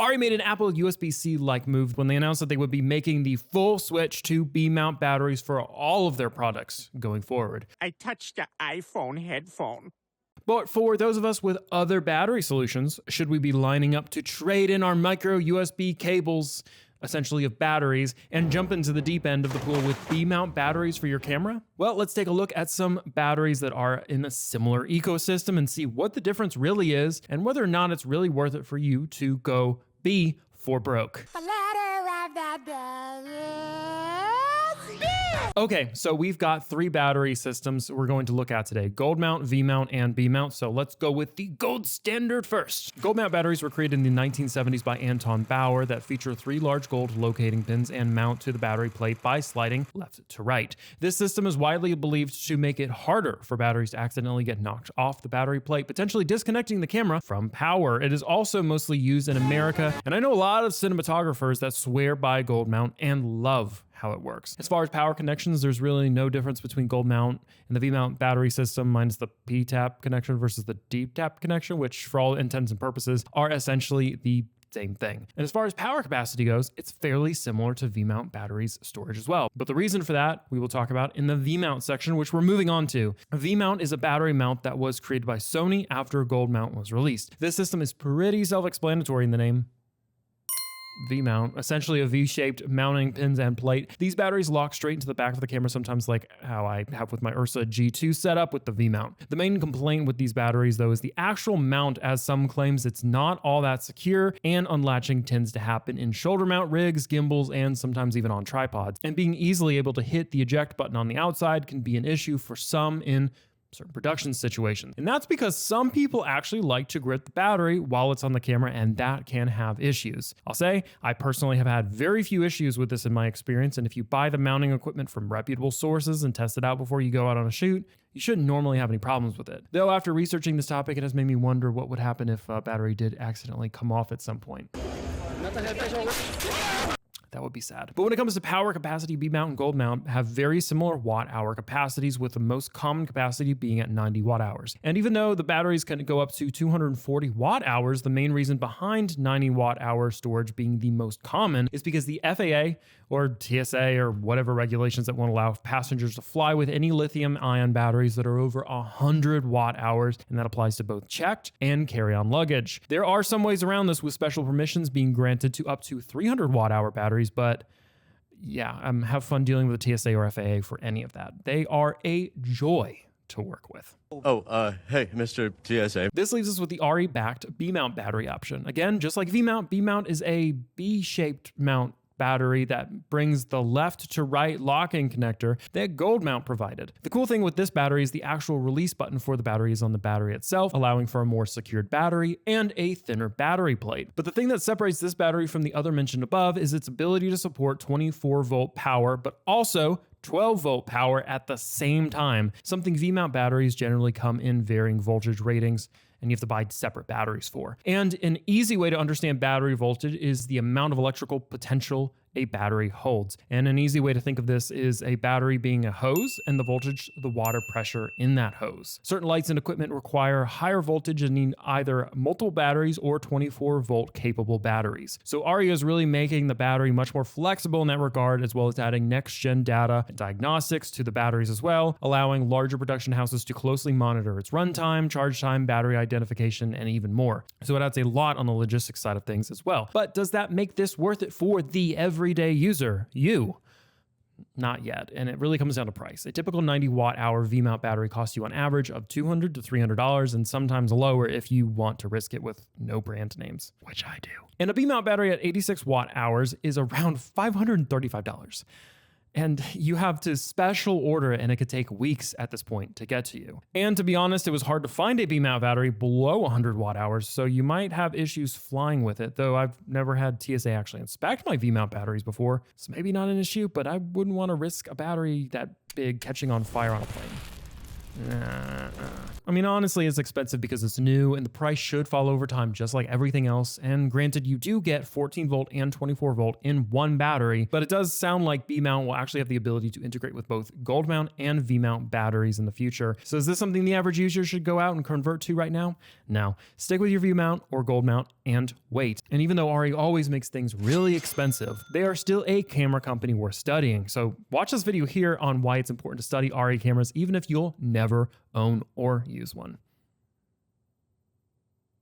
ARRI made an Apple USB-C-like move when they announced that they would be making the full switch to B-mount batteries for all of their products going forward. I touched the iPhone headphone. But for those of us with other battery solutions, should we be lining up to trade in our micro USB cables, essentially of batteries, and jump into the deep end of the pool with B-mount batteries for your camera? Well, let's take a look at some batteries that are in a similar ecosystem and see what the difference really is and whether or not it's really worth it for you to go B for broke. Okay, so we've got three battery systems we're going to look at today: gold mount, V mount, and B mount. So let's go with the gold standard first. Gold mount batteries were created in the 1970s by Anton Bauer that feature three large gold locating pins and mount to the battery plate by sliding left to right. This system is widely believed to make it harder for batteries to accidentally get knocked off the battery plate, potentially disconnecting the camera from power. It is also mostly used in America, and I know a lot of cinematographers that swear by gold mount and love how it works. As far as power connections, there's really no difference between gold mount and the V mount battery system, minus the P-tap connection versus the D-tap connection, which for all intents and purposes are essentially the same thing. And as far as power capacity goes, it's fairly similar to V-mount batteries storage as well. But the reason for that, we will talk about in the V-mount section, which we're moving on to. A V-mount is a battery mount that was created by Sony after gold mount was released. This system is pretty self-explanatory in the name. V-mount, essentially a V-shaped mounting pins and plate. These batteries lock straight into the back of the camera, sometimes like how I have with my Ursa G2 setup with the V-mount. The main complaint with these batteries though is the actual mount, as some claims it's not all that secure, and unlatching tends to happen in shoulder mount rigs, gimbals, and sometimes even on tripods. And being easily able to hit the eject button on the outside can be an issue for some in certain production situations. And that's because some people actually like to grip the battery while it's on the camera, and that can have issues. I'll say, I personally have had very few issues with this in my experience, and if you buy the mounting equipment from reputable sources and test it out before you go out on a shoot, you shouldn't normally have any problems with it. Though after researching this topic, it has made me wonder what would happen if a battery did accidentally come off at some point. That would be sad. But when it comes to power capacity, B-mount and gold mount have very similar watt-hour capacities, with the most common capacity being at 90 watt-hours. And even though the batteries can go up to 240 watt-hours, the main reason behind 90 watt-hour storage being the most common is because the FAA or TSA or whatever regulations that won't allow passengers to fly with any lithium-ion batteries that are over 100 watt-hours, and that applies to both checked and carry-on luggage. There are some ways around this, with special permissions being granted to up to 300 watt-hour batteries, but yeah, have fun dealing with the TSA or FAA for any of that. They are a joy to work with. Hey, Mr. TSA. This leaves us with the ARRI-backed B-mount battery option. Again, just like V-mount, B-mount is a B-shaped mount battery that brings the left to right locking connector that gold mount provided. The cool thing with this battery is the actual release button for the battery is on the battery itself, allowing for a more secured battery and a thinner battery plate. But the thing that separates this battery from the other mentioned above is its ability to support 24 volt power, but also 12 volt power at the same time, something V-mount batteries generally come in varying voltage ratings, and you have to buy separate batteries for. And an easy way to understand battery voltage is the amount of electrical potential a battery holds. And an easy way to think of this is a battery being a hose and the voltage, the water pressure in that hose. Certain lights and equipment require higher voltage and need either multiple batteries or 24 volt capable batteries. So ARRI is really making the battery much more flexible in that regard, as well as adding next gen data and diagnostics to the batteries as well, allowing larger production houses to closely monitor its runtime, charge time, battery identification, and even more. So it adds a lot on the logistics side of things as well. But does that make this worth it for the everyday user? You? Not yet, and it really comes down to price. A typical 90 watt hour V-mount battery costs you on average of $200 to $300, and sometimes lower if you want to risk it with no brand names, which I do. And a B-mount battery at 86 watt hours is around $535. And you have to special order it, and it could take weeks at this point to get to you. And to be honest, it was hard to find a B-mount battery below 100 watt hours, so you might have issues flying with it, though I've never had TSA actually inspect my V-mount batteries before, so maybe not an issue, but I wouldn't want to risk a battery that big catching on fire on a plane. I mean, honestly, it's expensive because it's new and the price should fall over time just like everything else. And granted, you do get 14 volt and 24 volt in one battery, but it does sound like B-mount will actually have the ability to integrate with both gold mount and V-mount batteries in the future. So is this something the average user should go out and convert to right now? No, stick with your V-mount or gold mount and wait. And even though ARRI always makes things really expensive, they are still a camera company worth studying. So watch this video here on why it's important to study ARRI cameras, even if you'll never own or use one.